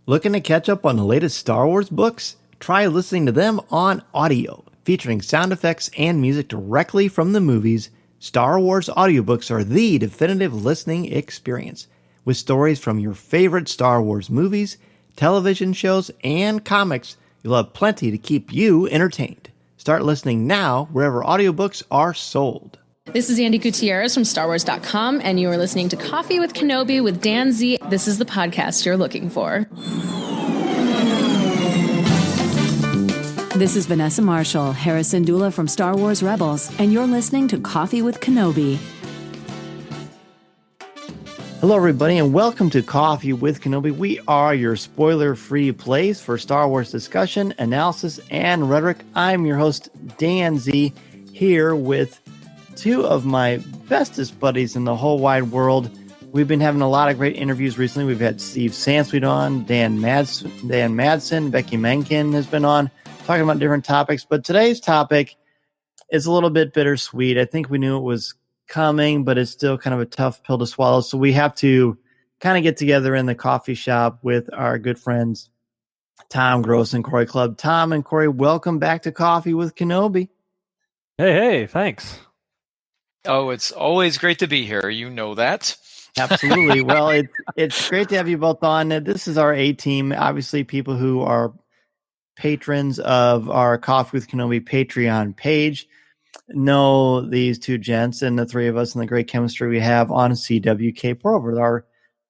Looking to catch up on the latest Star Wars books? Try listening to them on audio. Featuring sound effects and music directly from the movies, Star Wars audiobooks are the definitive listening experience. With stories from your favorite Star Wars movies, television shows, and comics, you'll have plenty to keep you entertained. Start listening now wherever audiobooks are sold. This is Andy Gutierrez from StarWars.com, and you are listening to Coffee with Kenobi with Dan Z. This is the podcast you're looking for. This is Vanessa Marshall, Harrison Dula from Star Wars Rebels, and you're listening to Coffee with Kenobi. Hello, everybody, and welcome to Coffee with Kenobi. We are your spoiler-free place for Star Wars discussion, analysis, and rhetoric. I'm your host, Dan Z, here with two of my bestest buddies in the whole wide world. We've been having a lot of great interviews recently. We've had Steve Sansweet on, Dan Madsen, Becky Menken has been on, talking about different topics. But today's topic is a little bit bittersweet. I think we knew it was coming, but it's still kind of a tough pill to swallow. So we have to kind of get together in the coffee shop with our good friends, Tom Gross and Cory Clubb. Tom and Cory, welcome back to Coffee with Kenobi. Hey, thanks. Oh, it's always great to be here. You know that. Absolutely. Well, it's great to have you both on. This is our A team. Obviously, people who are patrons of our Coffee with Kenobi Patreon page know these two gents and the three of us and the great chemistry we have on CWK Pour-Over,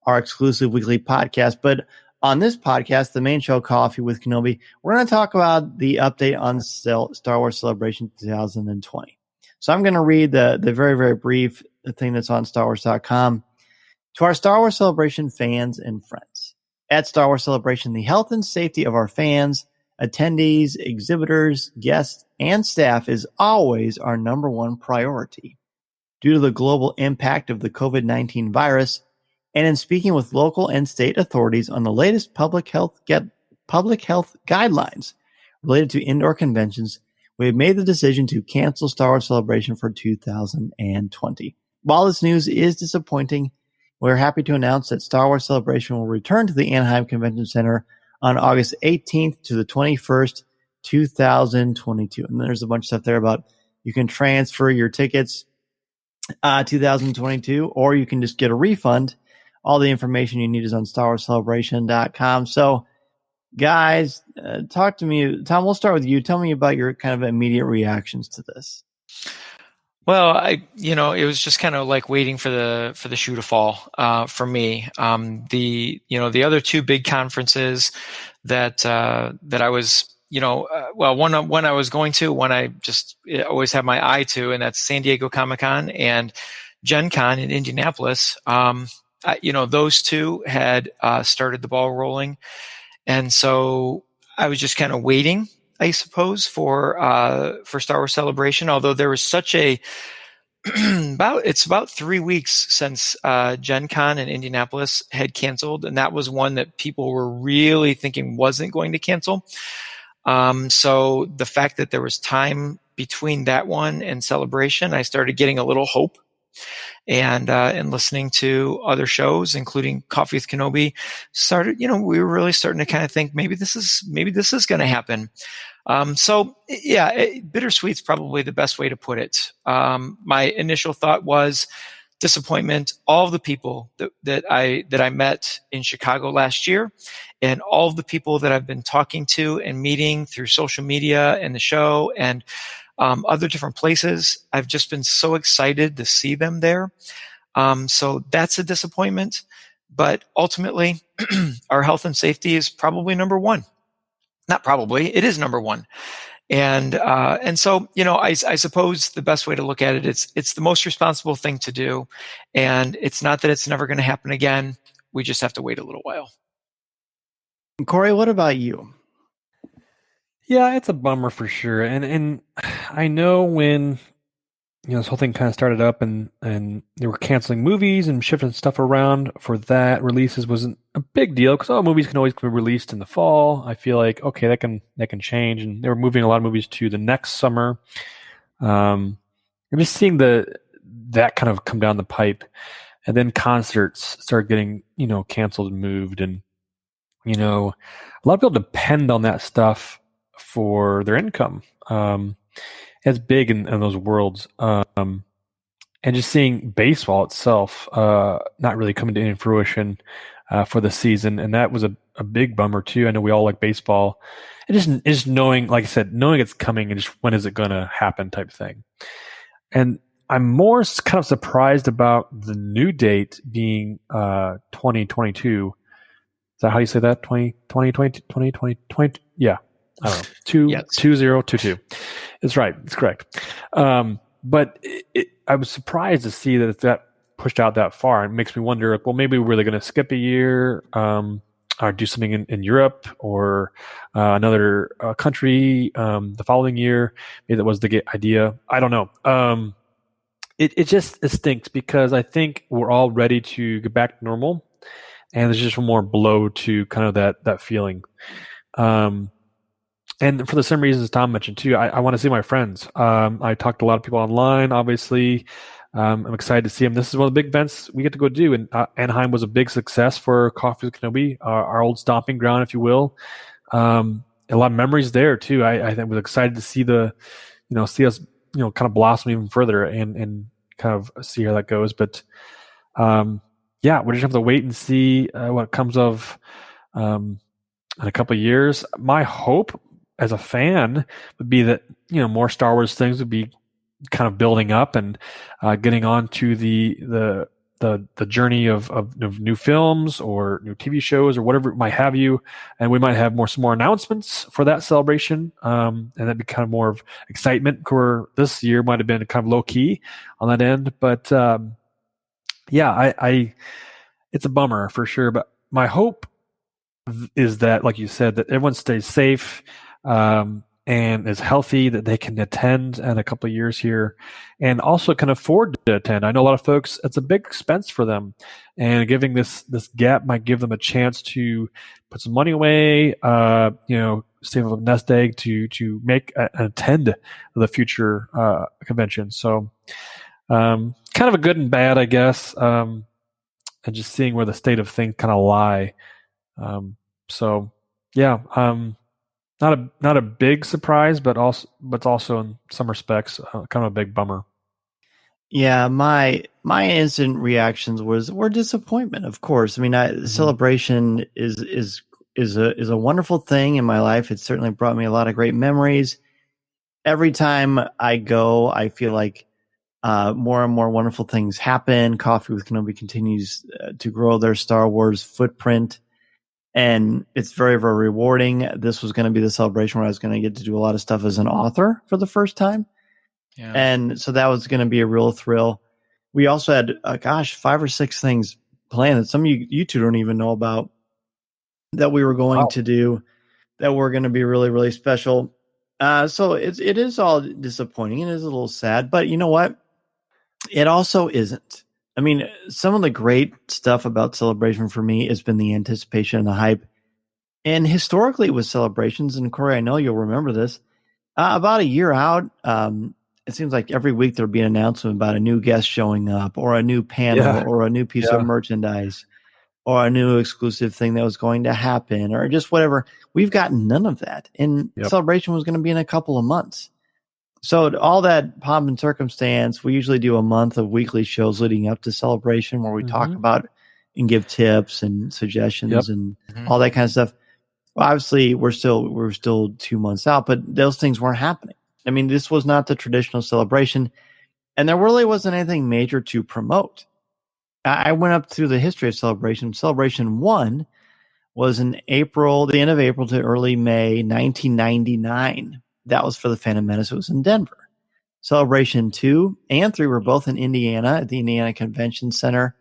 our exclusive weekly podcast. But on this podcast, the main show, Coffee with Kenobi, we're going to talk about the update on Star Wars Celebration 2020. So I'm going to read the very, very brief thing that's on StarWars.com. To our Star Wars Celebration fans and friends. At Star Wars Celebration, the health and safety of our fans, attendees, exhibitors, guests, and staff is always our number one priority. Due to the global impact of the COVID-19 virus, and in speaking with local and state authorities on the latest public health guidelines related to indoor conventions, we have made the decision to cancel Star Wars Celebration for 2020. While this news is disappointing, we're happy to announce that Star Wars Celebration will return to the Anaheim Convention Center on August 18th to the 21st, 2022. And there's a bunch of stuff there about you can transfer your tickets 2022, or you can just get a refund. All the information you need is on StarWarsCelebration.com. So, guys, talk to me. Tom, we'll start with you. Tell me about your kind of immediate reactions to this. Well, it was just kind of like waiting for the shoe to fall for me. The other two big conferences that I was, one I was going to, one I just always have my eye to, and that's San Diego Comic-Con and Gen Con in Indianapolis. Those two had started the ball rolling. And so I was just kind of waiting, I suppose, for Star Wars Celebration, although there was such a about 3 weeks since Gen Con in Indianapolis had canceled, and that was one that people were really thinking wasn't going to cancel. So the fact that there was time between that one and Celebration, I started getting a little hope. And listening to other shows, including Coffee with Kenobi, we were really starting to kind of think maybe this is going to happen. Bittersweet's probably the best way to put it. My initial thought was disappointment. All of the people that I met in Chicago last year, and all of the people that I've been talking to and meeting through social media and the show and other different places, I've just been so excited to see them there. So that's a disappointment. But ultimately, our health and safety is probably number one. Not probably, it is number one. And so, I suppose the best way to look at it, it's the most responsible thing to do. And it's not that it's never going to happen again. We just have to wait a little while. Cory, what about you? Yeah, it's a bummer for sure. And I know when this whole thing kind of started up and they were canceling movies and shifting stuff around for that, releases wasn't a big deal because movies can always be released in the fall. I feel like okay, that can change, and they were moving a lot of movies to the next summer. I'm just seeing that kind of come down the pipe, and then concerts start getting canceled and moved, and a lot of people depend on that stuff for their income. It's big in those worlds. And just seeing baseball itself not really coming to any fruition for the season. And that was a big bummer too. I know we all like baseball. And just knowing, like I said, knowing it's coming and just when is it going to happen type thing. And I'm more kind of surprised about the new date being 2022. Is that how you say that? 2020? Yeah. I don't know. 2022. It's right. It's correct. But I was surprised to see that it's that pushed out that far. It makes me wonder, well, maybe we're really going to skip a year, or do something in Europe or another country the following year. Maybe that was the idea. I don't know. It stinks because I think we're all ready to get back to normal, and there's just one more blow to kind of that feeling. And for the same reasons Tom mentioned too, I want to see my friends. I talked to a lot of people online, obviously. I'm excited to see them. This is one of the big events we get to go do. And Anaheim was a big success for Coffee with Kenobi, our old stomping ground, if you will. A lot of memories there too. I was excited to see see us, kind of blossom even further and kind of see how that goes. But we just have to wait and see what comes of in a couple of years. My hope as a fan would be that more Star Wars things would be kind of building up and getting on to the journey of new films or new TV shows or whatever it might have you, and we might have some more announcements for that celebration, and that'd be kind of more of excitement. Where this year might have been kind of low key on that end, but it's a bummer for sure. But my hope is that, like you said, that everyone stays safe and is healthy, that they can attend in a couple of years here and also can afford to attend. I know a lot of folks, it's a big expense for them, and giving this gap might give them a chance to put some money away, save a nest egg to make attend the future convention. So kind of a good and bad, I guess, and just seeing where the state of things kind of lie. Not a big surprise, but also in some respects kind of a big bummer. Yeah, my instant reactions were disappointment. Of course, I mean, celebration is a wonderful thing in my life. It certainly brought me a lot of great memories. Every time I go, I feel like more and more wonderful things happen. Coffee with Kenobi continues to grow their Star Wars footprint. And it's very, very rewarding. This was going to be the celebration where I was going to get to do a lot of stuff as an author for the first time. Yeah. And so that was going to be a real thrill. We also had, 5 or 6 things planned that some of you two don't even know about that we were going to do that were going to be really, really special. So it is all disappointing. It is a little sad, but you know what? It also isn't. I mean, some of the great stuff about celebration for me has been the anticipation and the hype. And historically with celebrations, and Cory, I know you'll remember this, about a year out, it seems like every week there'll be an announcement about a new guest showing up or a new panel or a new piece of merchandise or a new exclusive thing that was going to happen or just whatever. We've gotten none of that. And celebration was going to be in a couple of months. So all that pomp and circumstance, we usually do a month of weekly shows leading up to celebration where we talk about and give tips and suggestions and all that kind of stuff. Well, obviously, we're still 2 months out, but those things weren't happening. I mean, this was not the traditional celebration, and there really wasn't anything major to promote. I went up through the history of celebration. Celebration 1 was in April, the end of April to early May 1999. That was for the Phantom Menace. It was in Denver. Celebration 2 and 3 were both in Indiana at the Indiana Convention Center.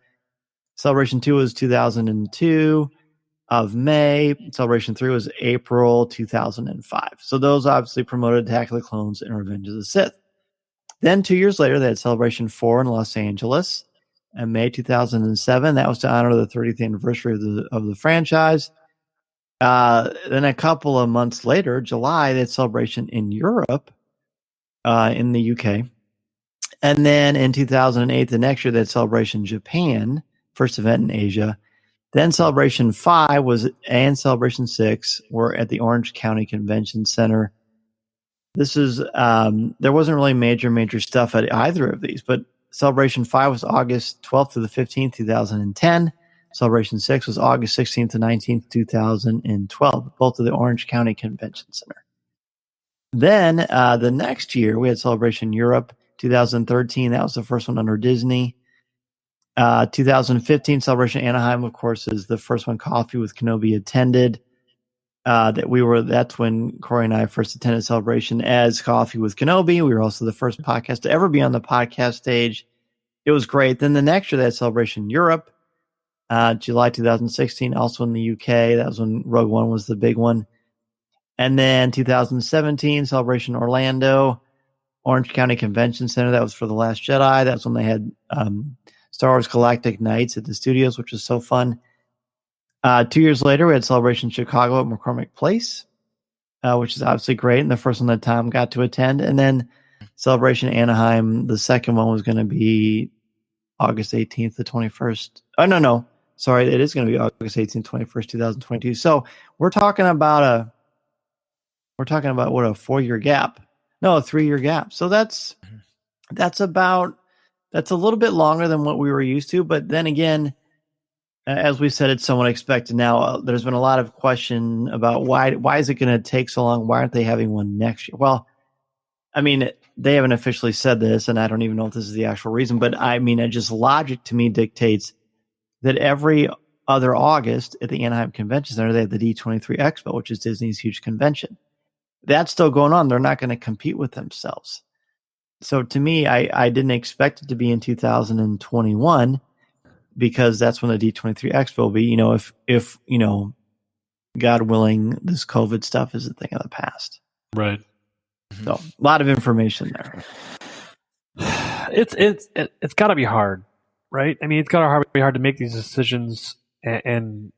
Celebration 2 was 2002 of May. Celebration 3 was April 2005. So those obviously promoted Attack of the Clones and Revenge of the Sith. Then 2 years later, they had Celebration 4 in Los Angeles in May 2007. That was to honor the 30th anniversary of the franchise. Then a couple of months later, July, they had Celebration in Europe, in the UK. And then in 2008, the next year, they had Celebration Japan, first event in Asia. Then Celebration 5 and Celebration 6 were at the Orange County Convention Center. This is, there wasn't really major stuff at either of these, but Celebration 5 was August 12th to the 15th, 2010. Celebration 6 was August 16th to 19th, 2012, both at the Orange County Convention Center. Then the next year, we had Celebration Europe, 2013. That was the first one under Disney. 2015 Celebration Anaheim, of course, is the first one Coffee with Kenobi attended. That's when Cory and I first attended Celebration as Coffee with Kenobi. We were also the first podcast to ever be on the podcast stage. It was great. Then the next year, they had Celebration Europe, July 2016, also in the UK. That was when Rogue One was the big one. And then 2017, Celebration Orlando, Orange County Convention Center. That was for The Last Jedi. That's when they had Star Wars Galactic Nights at the studios, which was so fun. 2 years later, we had Celebration Chicago at McCormick Place, which is obviously great, and the first one that Tom got to attend. And then Celebration Anaheim, the second one was going to be August 18th to 21st. Oh, no. Sorry, it is going to be August 18th, 21st, 2022. So we're talking about what, a 4-year gap? No, a 3-year gap. So that's a little bit longer than what we were used to. But then again, as we said, it's somewhat expected now. There's been a lot of question about why is it going to take so long? Why aren't they having one next year? Well, I mean, they haven't officially said this, and I don't even know if this is the actual reason, but I mean, just logic to me dictates that every other August at the Anaheim Convention Center, they have the D23 Expo, which is Disney's huge convention. That's still going on. They're not going to compete with themselves. So to me, I didn't expect it to be in 2021 because that's when the D23 Expo will be. If God willing, this COVID stuff is a thing of the past. Right. So a lot of information there. It's got to be hard, right? I mean, it's got to be hard to make these decisions and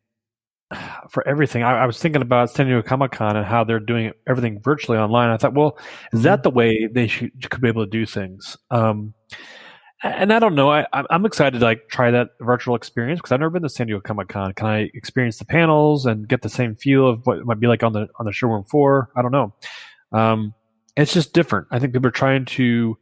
for everything. I was thinking about San Diego Comic-Con and how they're doing everything virtually online. I thought, well, is that the way they could be able to do things? And I don't know. I'm excited to try that virtual experience because I've never been to San Diego Comic-Con. Can I experience the panels and get the same feel of what it might be like on the showroom floor? I don't know. It's just different. I think people are trying to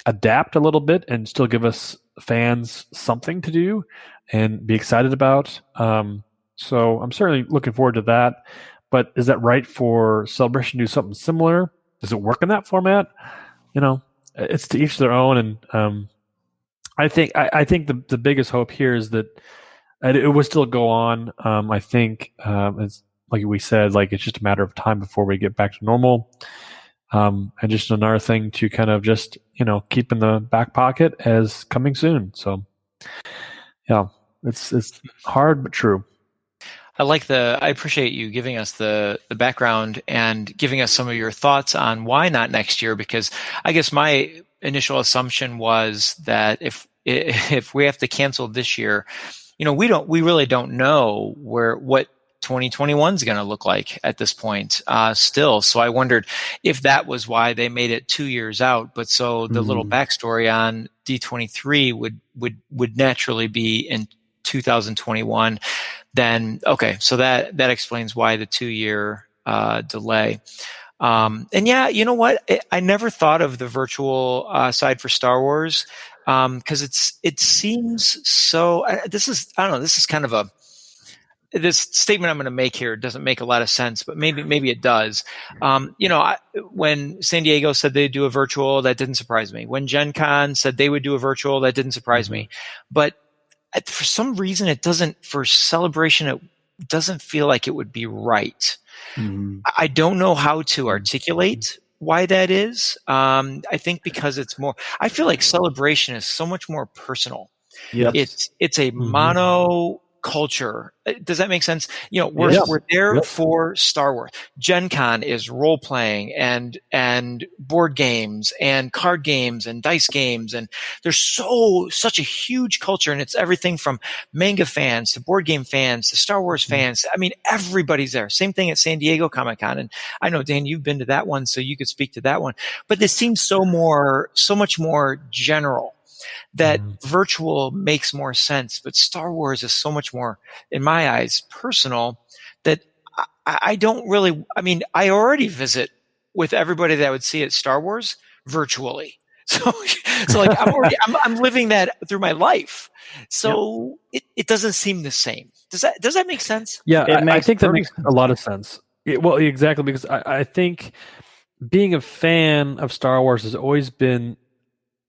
adapt a little bit and still give us fans something to do and be excited about. So I'm certainly looking forward to that. But is that right for Celebration to do something similar? Does it work in that format? It's to each their own. And I think the biggest hope here is that it will still go on. I think it's like we said, it's just a matter of time before we get back to normal. And just another thing to kind of just, keep in the back pocket as coming soon. So, yeah, it's hard, but true. I appreciate you giving us the background and giving us some of your thoughts on why not next year, because I guess my initial assumption was that if we have to cancel this year, we really don't know what 2021 is going to look like at this point still. So I wondered if that was why they made it 2 years out. But so the little backstory on D23 would naturally be in 2021. Then, okay, so that explains why the 2-year delay. And yeah, you know what? I never thought of the virtual side for Star Wars because it seems so. This is kind of this statement I'm going to make here doesn't make a lot of sense, but maybe it does. When San Diego said they'd do a virtual, that didn't surprise me. When Gen Con said they would do a virtual, that didn't surprise me. But for some reason, for Celebration, it doesn't feel like it would be right. I don't know how to articulate why that is. I think because I feel like Celebration is so much more personal. Yes. It's a mono culture. Does that make sense? We're there for Star Wars. Gen Con is role playing and board games and card games and dice games, and there's such a huge culture, and it's everything from manga fans to board game fans to Star Wars fans. I mean, everybody's there. Same thing at San Diego Comic-Con, and I know, Dan, you've been to that one, so you could speak to that one. But this seems so much more general. that virtual makes more sense. But Star Wars is so much more, in my eyes, personal that I don't really, I mean, I already visit with everybody that I would see at Star Wars virtually. So like I'm living that through my life. So it doesn't seem the same. Does that make sense? Yeah, I think that makes sense. a lot of sense. Well, exactly, because I think being a fan of Star Wars has always been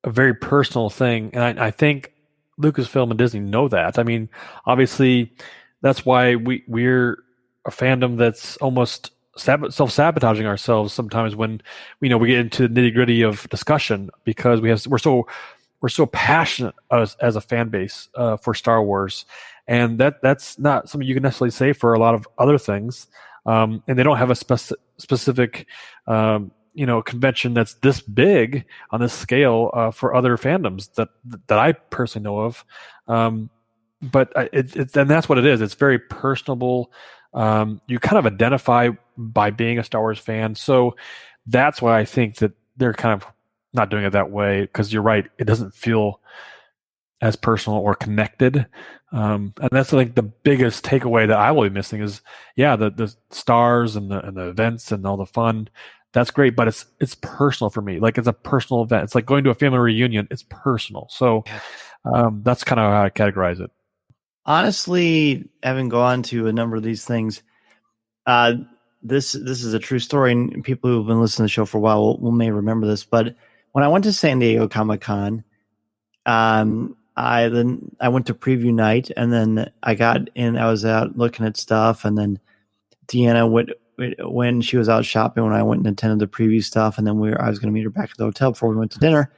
a very personal thing, and I think Lucasfilm and Disney know that. I mean, obviously, that's why we're a fandom that's almost self-sabotaging ourselves sometimes when we get into the nitty-gritty of discussion, because we're so passionate as a fan base for Star Wars, and that's not something you can necessarily say for a lot of other things, and they don't have a specific convention that's this big on this scale for other fandoms that I personally know of. But and that's what it is. It's very personable. You kind of identify by being a Star Wars fan. So that's why I think that they're kind of not doing it that way, because you're right. It doesn't feel as personal or connected. And that's like the biggest takeaway that I will be missing is, the stars and the events and all the fun. That's great, but it's personal for me. Like, it's a personal event. It's like going to a family reunion. It's personal. So that's kind of how I categorize it. Honestly, having gone to a number of these things, this is a true story, and people who've been listening to the show for a while may remember this. But when I went to San Diego Comic-Con, I went to preview night, and then I got in. I was out looking at stuff, and then Deanna went when she was out shopping when I went and attended the preview stuff, and then I was going to meet her back at the hotel before we went to dinner.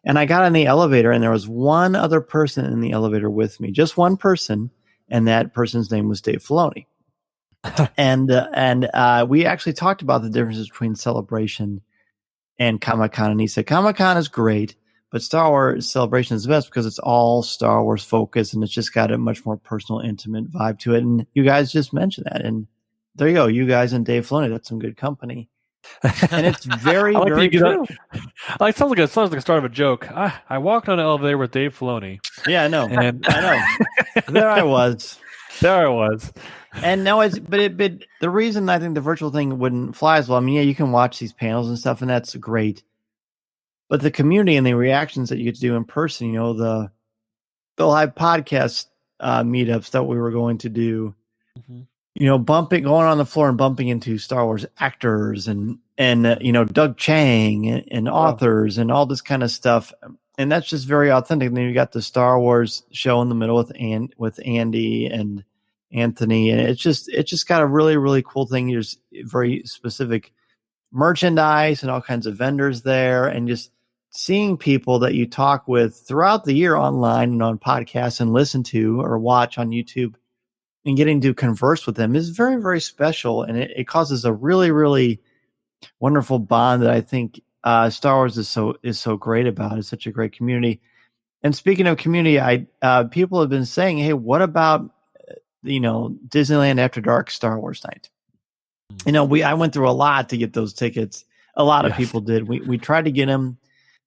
And I got in the elevator, and there was one other person in the elevator with me, just one person, and that person's name was Dave Filoni. and we actually talked about the differences between Celebration and Comic-Con, and he said Comic-Con is great, but Star Wars Celebration is the best because it's all Star Wars focused, and it's just got a much more personal, intimate vibe to it. And you guys just mentioned that, and there you go, you guys and Dave Filoni, that's some good company. And it's very, like very true. It sounds like a start of a joke. I walked on an elevator with Dave Filoni. Yeah, I know. And I know. There I was. And no, but the reason I think the virtual thing wouldn't fly as well, I mean, yeah, you can watch these panels and stuff, and that's great. But the community and the reactions that you get to do in person, the live podcast meetups that we were going to do, going on the floor and bumping into Star Wars actors and Doug Chang and authors and all this kind of stuff. And that's just very authentic. And then you got the Star Wars show in the middle with Andy and Anthony. And it's just got a really, really cool thing. There's very specific merchandise and all kinds of vendors there, and just seeing people that you talk with throughout the year online and on podcasts and listen to or watch on YouTube, and getting to converse with them is very, very special. And it causes a really, really wonderful bond that I think Star Wars is so great about. It's such a great community. And speaking of community, people have been saying, hey, what about, Disneyland After Dark Star Wars night? I went through a lot to get those tickets. A lot of people did. We tried to get them.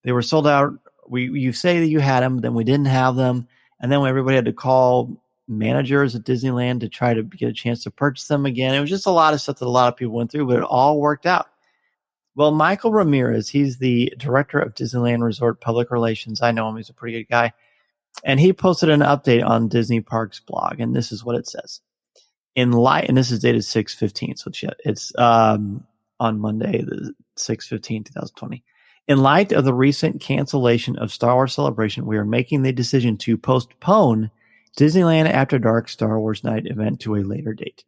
They were sold out. You say that you had them, then we didn't have them. And then everybody had to call managers at Disneyland to try to get a chance to purchase them again. It was just a lot of stuff that a lot of people went through, but it all worked out. Well, Michael Ramirez, he's the director of Disneyland Resort Public Relations. I know him. He's a pretty good guy. And he posted an update on Disney Parks blog, and this is what it says. And this is dated 6/15, so it's on Monday, the 6/15, 2020. In light of the recent cancellation of Star Wars Celebration, we are making the decision to postpone Disneyland After Dark Star Wars Night event to a later date.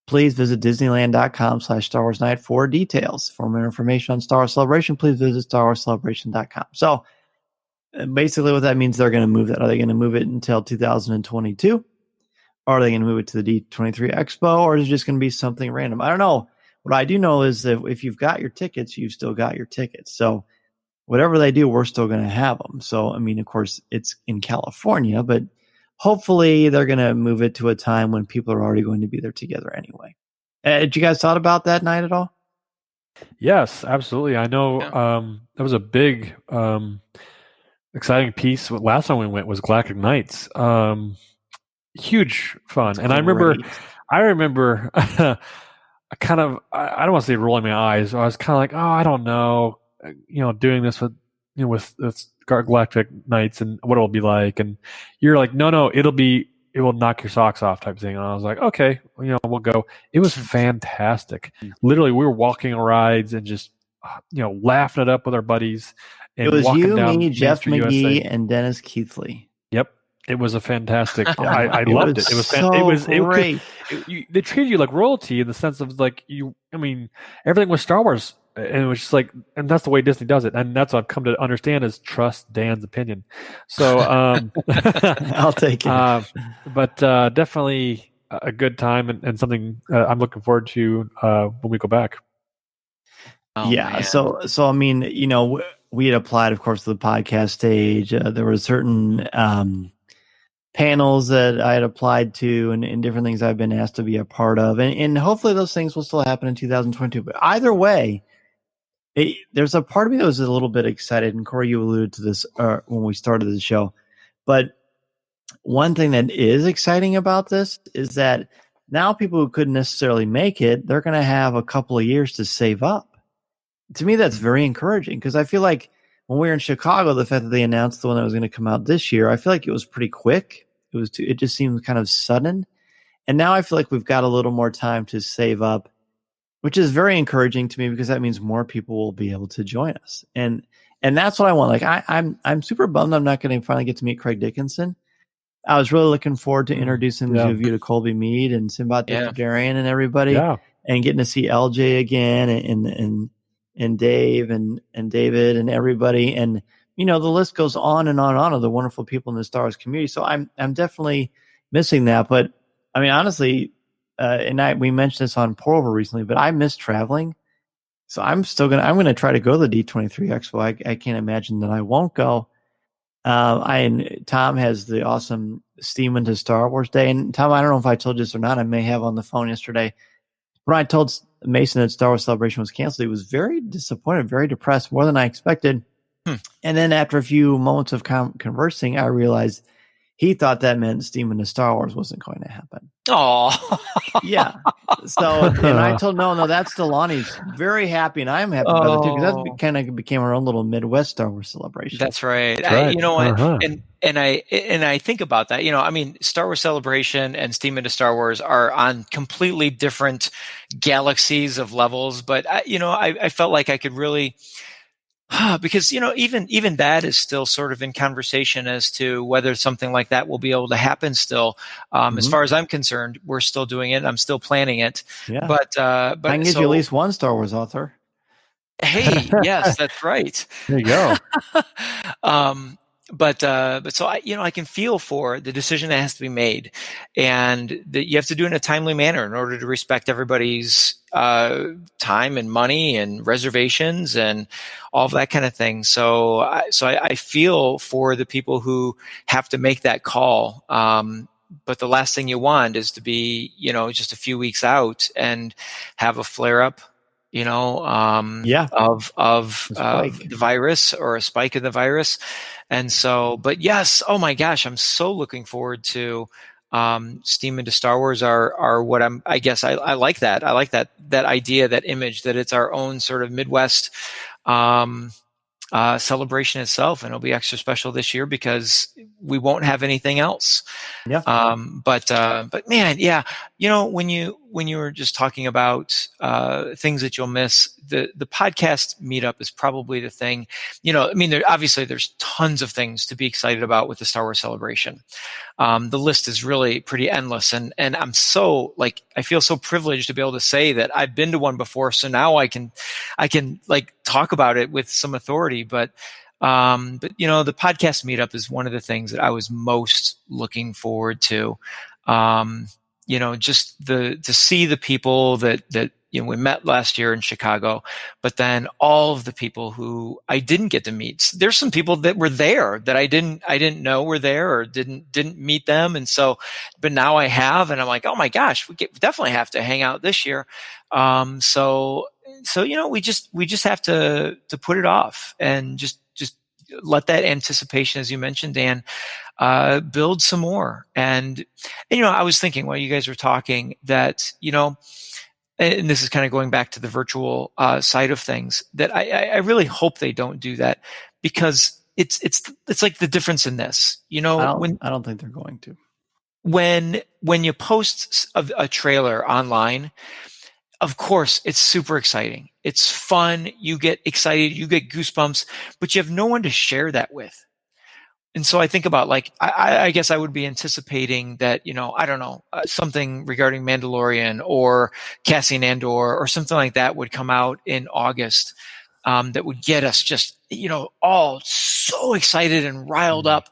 Please visit Disneyland.com/Star Wars Night for details. For more information on Star Wars Celebration, please visit StarWarsCelebration.com. So basically what that means, they're going to move that. Are they going to move it until 2022? Or are they going to move it to the D23 Expo? Or is it just going to be something random? I don't know. What I do know is that if you've got your tickets, you've still got your tickets. So whatever they do, we're still going to have them. So, I mean, of course, it's in California, but hopefully they're going to move it to a time when people are already going to be there together anyway. Did you guys thought about that night at all? Yes, absolutely. I know that was a big exciting piece. Last time we went was Galactic Nights. Huge fun, and Great. I remember, I don't want to say rolling my eyes. I was kind of like, oh, I don't know, doing this with with Galactic Nights and what it'll be like, and you're like, no, it will knock your socks off type thing. And I was like, okay, we'll go. It was fantastic. Literally, we were walking rides and just laughing it up with our buddies. And it was walking you, down me, Jeff Street McGee, USA. and Dennis Keithley. Yep. It was a fantastic. I loved it. It was so great. They treated you like royalty in the sense of like everything was Star Wars, and it was just like, and that's the way Disney does it, and that's what I've come to understand is trust Dan's opinion. So I'll take it. But definitely a good time and something I'm looking forward to when we go back. Oh, yeah. Man. So I mean, we had applied, of course, to the podcast stage. There were certain panels that I had applied to and different things I've been asked to be a part of. And hopefully those things will still happen in 2022. But either way, there's a part of me that was a little bit excited. And Cory, you alluded to this when we started the show. But one thing that is exciting about this is that now people who couldn't necessarily make it, they're going to have a couple of years to save up. To me, that's very encouraging because I feel like when we were in Chicago, the fact that they announced the one that was going to come out this year, I feel like it was pretty quick. It just seemed kind of sudden. And now I feel like we've got a little more time to save up, which is very encouraging to me because that means more people will be able to join us. And that's what I want. Like I'm super bummed I'm not going to finally get to meet Craig Dickinson. I was really looking forward to introducing to you to Colby Mead and Simbat Darian and everybody, and getting to see LJ again and Dave and David and everybody. And, the list goes on and on of the wonderful people in the Star Wars community. So I'm definitely missing that. But I mean, honestly, we mentioned this on Pour-Over recently, but I miss traveling. So I'm going to try to go to the D23 Expo. I can't imagine that I won't go. Tom has the awesome Steam into Star Wars Day. And Tom, I don't know if I told you this or not. I may have on the phone yesterday. When I told Mason that Star Wars Celebration was canceled, he was very disappointed, very depressed, more than I expected. And then after a few moments of conversing, I realized he thought that meant Steam into Star Wars wasn't going to happen. Oh, yeah. So, and I told no, that's Delaney's very happy, and I'm happy about it too because that kind of became our own little Midwest Star Wars celebration. That's right. You know what? And I think about that. I mean, Star Wars Celebration and Steam into Star Wars are on completely different galaxies of levels, but I felt like I could really. Because even that is still sort of in conversation as to whether something like that will be able to happen still. As far as I'm concerned, we're still doing it. I'm still planning it. Yeah. But I can get you at least one Star Wars author. Hey, yes, that's right. There you go. But so I can feel for the decision that has to be made, and that you have to do it in a timely manner in order to respect everybody's time and money and reservations and all of that kind of thing. So I feel for the people who have to make that call. But the last thing you want is to be, just a few weeks out and have a flare up. Of the virus or a spike in the virus. And so, but yes, oh my gosh, I'm so looking forward to Steam into Star Wars are what I guess I like that. I like that idea, that image, that it's our own sort of Midwest celebration itself, and it'll be extra special this year because we won't have anything else. Yeah. But man, yeah. When you were just talking about things that you'll miss, the podcast meetup is probably the thing. I mean, there's tons of things to be excited about with the Star Wars Celebration. The list is really pretty endless, and I'm so I feel so privileged to be able to say that I've been to one before, so now I can talk about it with some authority. But the podcast meetup is one of the things that I was most looking forward to. Just to see the people that we met last year in Chicago, but then all of the people who I didn't get to meet. There's some people that were there that I didn't know were there or didn't meet them. And so, but now I have, and I'm like, oh my gosh, we definitely have to hang out this year. So we just have to put it off and just let that anticipation, as you mentioned, Dan, build some more. And I was thinking while you guys were talking that, and this is kind of going back to the virtual side of things, that I really hope they don't do that, because it's like the difference in this, I don't think they're going to. When you post a trailer online, of course, it's super exciting. It's fun. You get excited. You get goosebumps, but you have no one to share that with. And so I think about, like, I guess I would be anticipating that, I don't know, something regarding Mandalorian or Cassian Andor or something like that would come out in August, that would get us just, all so excited and riled up.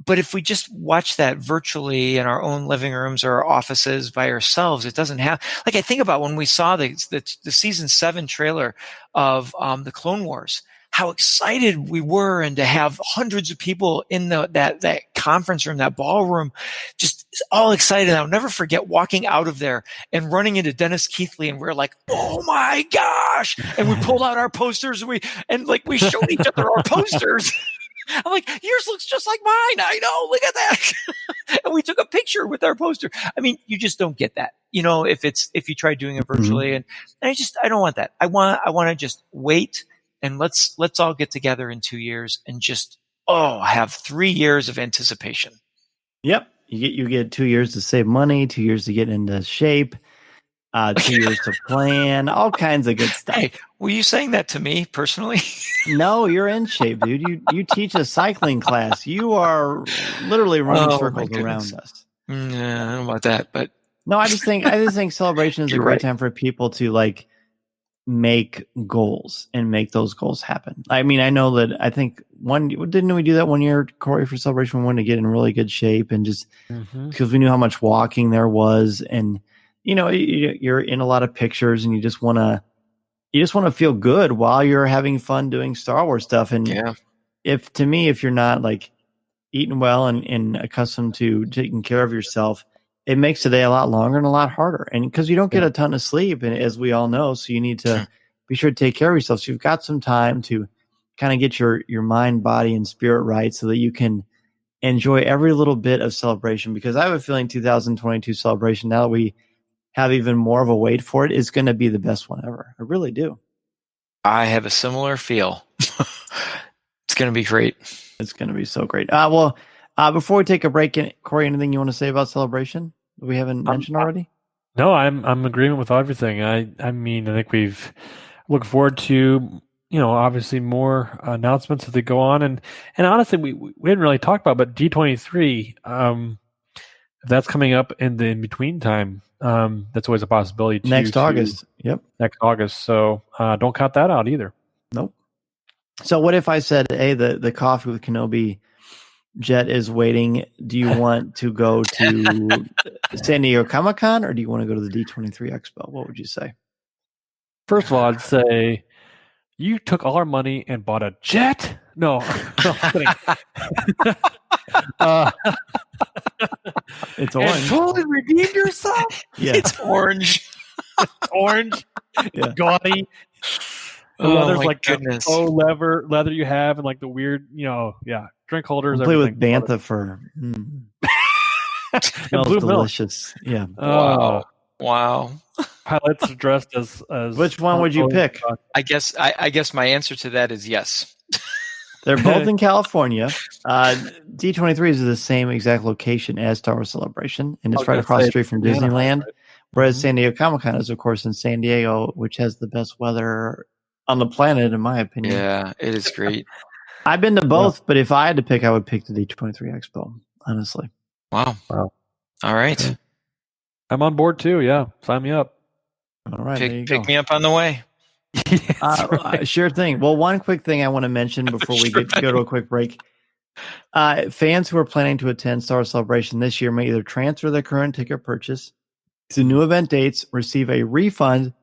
But if we just watch that virtually in our own living rooms or our offices by ourselves, it doesn't have, like, I think about when we saw the season 7 trailer of the Clone Wars, how excited we were, and to have hundreds of people in that conference room, that ballroom, just all excited. I'll never forget walking out of there and running into Dennis Keithley, and we're like, "Oh my gosh!" And we pulled out our posters, and we showed each other our posters. I'm like, yours looks just like mine. I know. Look at that. And we took a picture with our poster. I mean, you just don't get that, if you try doing it virtually. And I don't want that. I want to just wait, and let's all get together in 2 years and just, have 3 years of anticipation. Yep. You get 2 years to save money, 2 years to get into shape, 2 years to plan, all kinds of good stuff. Hey, were you saying that to me personally? No, you're in shape, dude. You teach a cycling class. You are literally running circles around us. I don't know about that, but no, I just think celebration is a great time for people to, like, make goals and make those goals happen. I mean, I know that didn't we do that one year, Cory, for celebration? We wanted to get in really good shape, and just because we knew how much walking there was, and you're in a lot of pictures, and you just want to feel good while you're having fun doing Star Wars stuff. And if you're not, like, eating well and accustomed to taking care of yourself, it makes the day a lot longer and a lot harder. And because you don't get a ton of sleep, and as we all know, so you need to be sure to take care of yourself. So you've got some time to kind of get your mind, body, and spirit right, so that you can enjoy every little bit of celebration. Because I have a feeling 2022 celebration, now that we have even more of a wait for it, is going to be the best one ever. I really do. I have a similar feel. It's going to be great. It's going to be so great. Before we take a break, Cory, anything you want to say about celebration that we haven't mentioned already? No, I'm in agreement with everything. I mean, I think we've looked forward to, obviously more announcements as they go on, and honestly, we didn't really talk about, but D23, that's coming up in the in between time. That's always a possibility. Next August. Yep. Next August. So don't count that out either. Nope. So what if I said, hey, the Coffee with Kenobi jet is waiting. Do you want to go to San Diego Comic-Con, or do you want to go to the D23 Expo? What would you say? First of all, I'd say you took all our money and bought a jet. No, I'm kidding. It's orange. And totally redeemed yourself. Yeah, it's orange. Orange. Yeah. Gaudy. The leather's like goodness. the faux leather you have, and like the weird, drink holders. Play with bantha fur. Smells blue delicious. Milk. Yeah. Wow. Pilots dressed as which one would you pick? I guess my answer to that is yes. They're both in California. D23 is the same exact location as Star Wars Celebration, and it's right across the street from Disneyland. Right? Whereas San Diego Comic-Con is, of course, in San Diego, which has the best weather on the planet, in my opinion. Yeah, it is great. I've been to both, but if I had to pick, I would pick the D23 Expo, honestly. Wow. All right. Okay. I'm on board too. Yeah. Sign me up. All right. Pick me up on the way. Sure thing. Well, one quick thing I want to mention before we go to a quick break. Fans who are planning to attend Star Wars Celebration this year may either transfer their current ticket purchase to new event dates, receive a refund,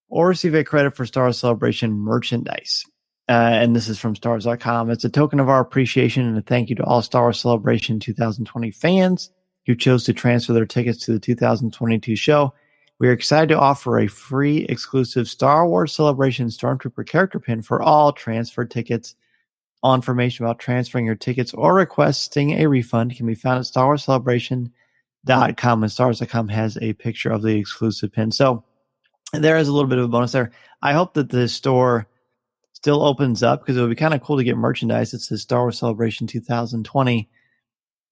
or receive a credit for Star Wars Celebration merchandise. And this is from stars.com. It's a token of our appreciation and a thank you to all Star Wars Celebration 2020 fans who chose to transfer their tickets to the 2022 show. We are excited to offer a free exclusive Star Wars Celebration Stormtrooper character pin for all transfer tickets All information about transferring your tickets or requesting a refund can be found at StarWarsCelebration.com, and StarWars.com has a picture of the exclusive pin. So there is a little bit of a bonus there. I hope that the store still opens up, because it would be kind of cool to get merchandise that says Star Wars Celebration 2020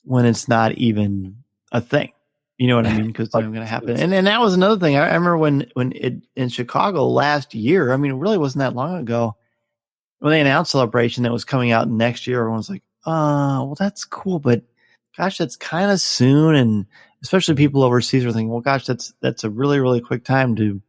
when it's not even a thing. You know what I mean? Because it's not going to happen. And that was another thing. I remember when it in Chicago last year, I mean, it really wasn't that long ago, when they announced Celebration that was coming out next year, everyone's like, well, that's cool, but gosh, that's kind of soon. And especially people overseas are thinking, well, gosh, that's a really, really quick time to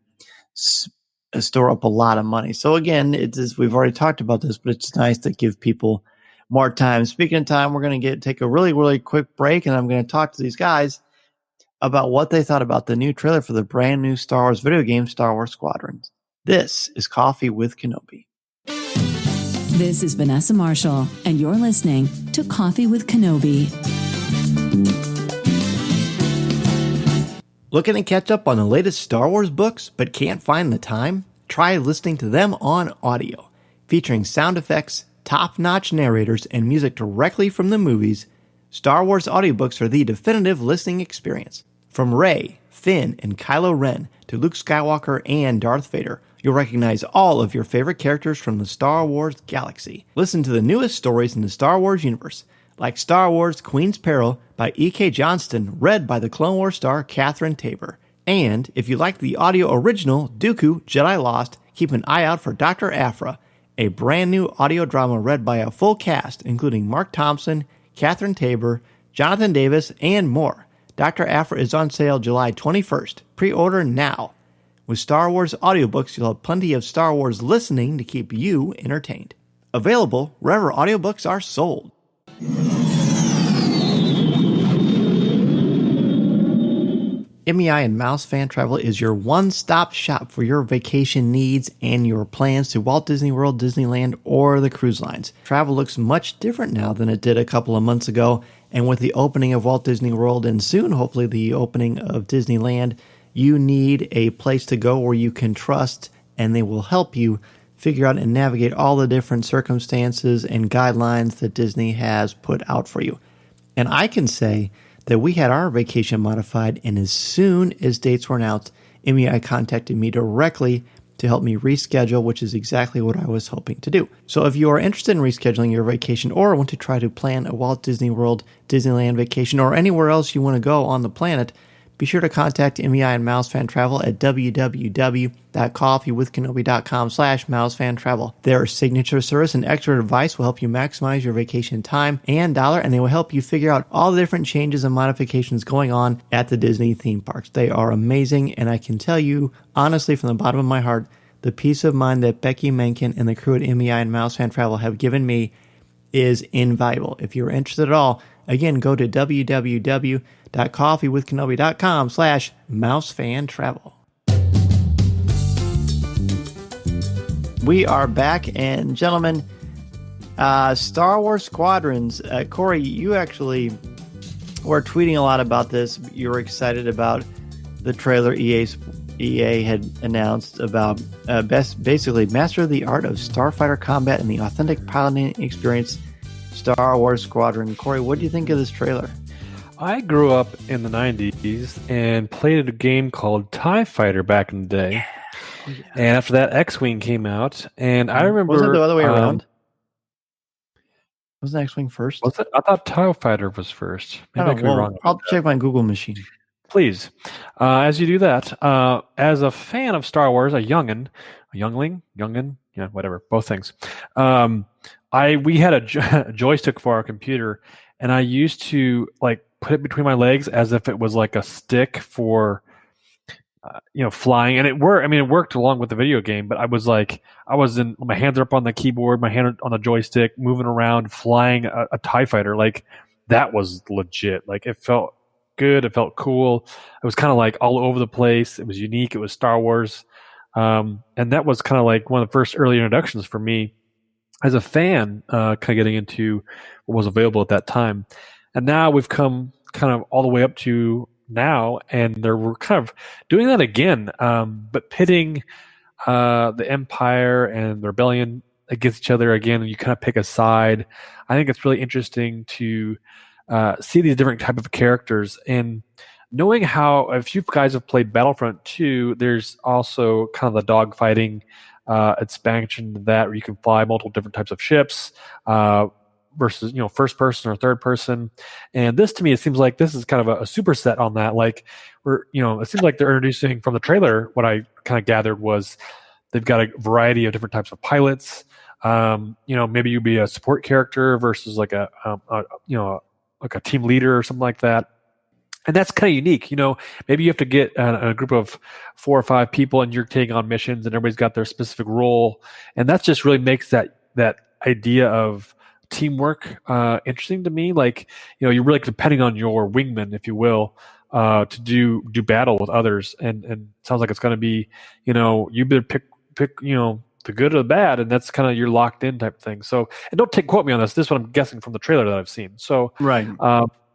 store up a lot of money. So again, we've already talked about this, but it's nice to give people more time. Speaking of time, we're going to take a really, really quick break, and I'm going to talk to these guys about what they thought about the new trailer for the brand new Star Wars video game, Star Wars Squadrons. This is Coffee with Kenobi. This is Vanessa Marshall, and you're listening to Coffee with Kenobi. Looking to catch up on the latest Star Wars books but can't find the time? Try listening to them on audio. Featuring sound effects, top-notch narrators, and music directly from the movies, Star Wars audiobooks are the definitive listening experience. From Rey, Finn, and Kylo Ren to Luke Skywalker and Darth Vader, you'll recognize all of your favorite characters from the Star Wars galaxy. Listen to the newest stories in the Star Wars universe, like Star Wars Queen's Peril by E.K. Johnston, read by the Clone Wars star Catherine Tabor. And if you like the audio original Dooku Jedi Lost, keep an eye out for Dr. Aphra, a brand new audio drama read by a full cast, including Mark Thompson, Catherine Tabor, Jonathan Davis, and more. Dr. Aphra is on sale July 21st. Pre-order now. With Star Wars audiobooks, you'll have plenty of Star Wars listening to keep you entertained. Available wherever audiobooks are sold. MEI and Mouse Fan Travel is your one-stop shop for your vacation needs and your plans to Walt Disney World, Disneyland, or the cruise lines. Travel looks much different now than it did a couple of months ago, and with the opening of Walt Disney World and soon, hopefully, the opening of Disneyland, you need a place to go where you can trust, and they will help you figure out and navigate all the different circumstances and guidelines that Disney has put out for you. And I can say that we had our vacation modified, and as soon as dates were announced, MEI contacted me directly to help me reschedule, which is exactly what I was hoping to do. So if you are interested in rescheduling your vacation or want to try to plan a Walt Disney World, Disneyland vacation, or anywhere else you want to go on the planet, be sure to contact MEI and Mouse Fan Travel at www.coffeewithkenobi.com/mousefantravel. Their signature service and expert advice will help you maximize your vacation time and dollar, and they will help you figure out all the different changes and modifications going on at the Disney theme parks. They are amazing, and I can tell you, honestly, from the bottom of my heart, the peace of mind that Becky Menken and the crew at MEI and Mouse Fan Travel have given me is invaluable. If you're interested at all, again, go to www.coffeewithkenobi.com/mousefantravel. We are back, and gentlemen, Star Wars Squadrons. Cory, you actually were tweeting a lot about this. You were excited about the trailer EA had announced about basically master the art of starfighter combat and the authentic piloting experience, Star Wars Squadron. Cory, what do you think of this trailer? I grew up in the 90s and played a game called TIE Fighter back in the day. Yeah. And after that, X-Wing came out, and I remember... Wasn't it the other way around? Wasn't X-Wing first? Was it? I thought TIE Fighter was first. Maybe I could be wrong. I'll check my Google machine. Please. As you do that, as a fan of Star Wars, a youngin, yeah, whatever, both things. We had a joystick for our computer, and I used to put it between my legs as if it was like a stick for flying, and it worked. I mean, it worked along with the video game, but my hands are up on the keyboard, my hand on the joystick, moving around, flying a TIE fighter. That was legit. It felt good, it felt cool. It was kind of all over the place. It was unique. It was Star Wars, and that was kind of one of the first early introductions for me as a fan, kind of getting into what was available at that time. And now we've come kind of all the way up to now, and we're kind of doing that again, but pitting the Empire and the Rebellion against each other again, and you kind of pick a side. I think it's really interesting to see these different type of characters, and knowing how, if you guys have played Battlefront 2, there's also kind of the dogfighting expansion to that, where you can fly multiple different types of ships versus first person or third person. And this, to me, it seems like this is kind of a superset on that. Like it seems like they're introducing, from the trailer, what I kind of gathered was they've got a variety of different types of pilots. Maybe you'd be a support character versus like a team leader or something like that. And that's kind of unique. Maybe you have to get a group of 4 or 5 people and you're taking on missions and everybody's got their specific role. And that just really makes that idea of teamwork interesting to me. Like, you're really depending on your wingman, if you will, to do battle with others. And it sounds like it's going to be, you better pick, the good or the bad, and that's kind of your locked in type thing. So, and don't quote me on this. This is what I'm guessing from the trailer that I've seen. So, right.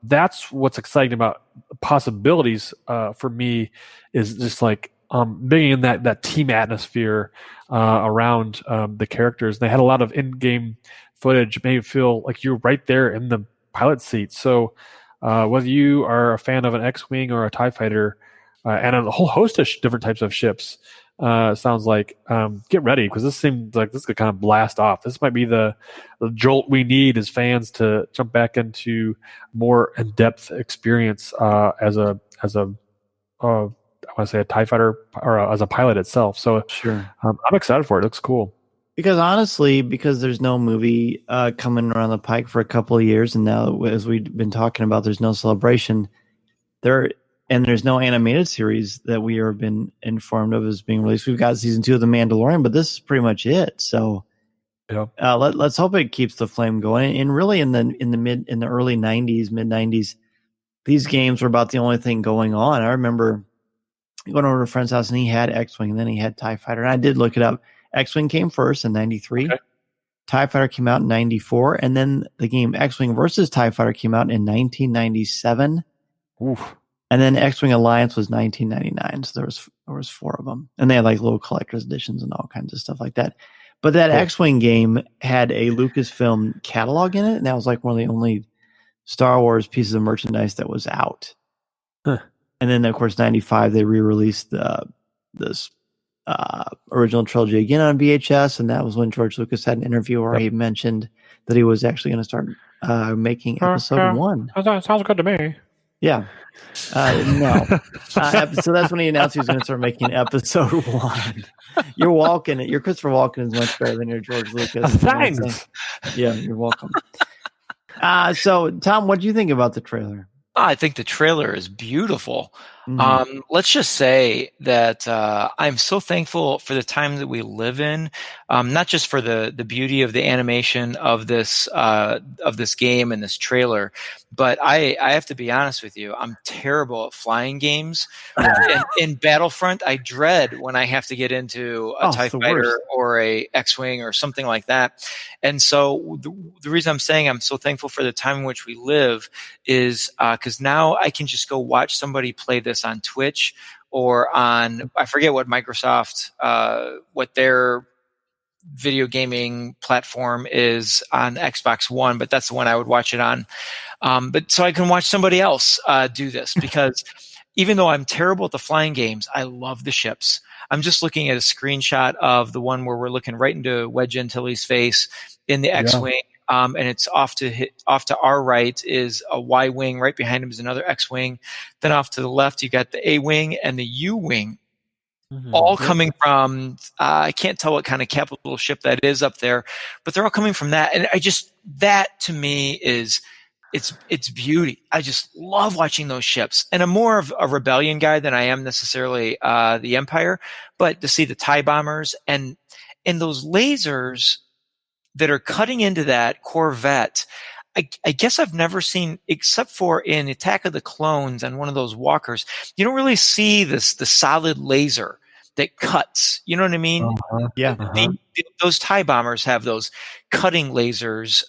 That's what's exciting about possibilities for me, is just like bringing in that team atmosphere around the characters. They had a lot of in-game footage, made you feel like you're right there in the pilot seat. So whether you are a fan of an X-Wing or a TIE fighter and a whole host of different types of ships, sounds like get ready, because this seems like this could kind of blast off. This might be the jolt we need as fans to jump back into more in-depth experience as a I want to say a TIE fighter, or as a pilot itself. So sure, I'm excited for it. It looks cool. Because honestly, because there's no movie coming around the pike for a couple of years, and now, as we've been talking about, there's no Celebration and there's no animated series that we have been informed of as being released. We've got season 2 of The Mandalorian, but this is pretty much it. So yeah, let's hope it keeps the flame going. And really, in the early '90s, mid '90s, these games were about the only thing going on. I remember going over to a friend's house and he had X-Wing, and then he had TIE Fighter. And I did look it up. X-Wing came first in '93. Okay. TIE Fighter came out in '94, and then the game X-Wing versus TIE Fighter came out in 1997. Oof. And then X-Wing Alliance was 1999. So there was 4 of them, and they had like little collector's editions and all kinds of stuff like that. But that X-Wing game had a Lucasfilm catalog in it, and that was like one of the only Star Wars pieces of merchandise that was out. Huh. And then, of course, '95 they re-released this original trilogy again on VHS, and that was when George Lucas had an interview where he mentioned that he was actually going to start making episode 1. That sounds good to me. Yeah. No. So that's when he announced he was going to start making episode 1. Your Christopher Walken is much better than your George Lucas. Thanks. Yeah, you're welcome. So, Tom, what do you think about the trailer? I think the trailer is beautiful. Mm-hmm. Let's just say that I'm so thankful for the time that we live in, not just for the beauty of the animation of this game and this trailer, but I have to be honest with you. I'm terrible at flying games. In Battlefront, I dread when I have to get into a TIE fighter or a X-Wing or something like that. And so the reason I'm saying I'm so thankful for the time in which we live is because now I can just go watch somebody play this on Twitch or on, I forget what Microsoft, what their video gaming platform is on Xbox One, but that's the one I would watch it on. But so I can watch somebody else do this, because even though I'm terrible at the flying games, I love the ships. I'm just looking at a screenshot of the one where we're looking right into Wedge Antilles' face in the X-Wing. And it's off to our right is a Y-Wing. Right behind him is another X-Wing. Then off to the left, you got the A-Wing and the U-Wing. Mm-hmm. All coming from, I can't tell what kind of capital ship that is up there, but they're all coming from that. And that to me is, it's beauty. I just love watching those ships. And I'm more of a Rebellion guy than I am necessarily the Empire, but to see the TIE bombers and those lasers that are cutting into that Corvette, I guess I've never seen, except for in Attack of the Clones on one of those walkers, you don't really see the solid laser that cuts. You know what I mean? Uh-huh. Yeah. Those TIE bombers have those cutting lasers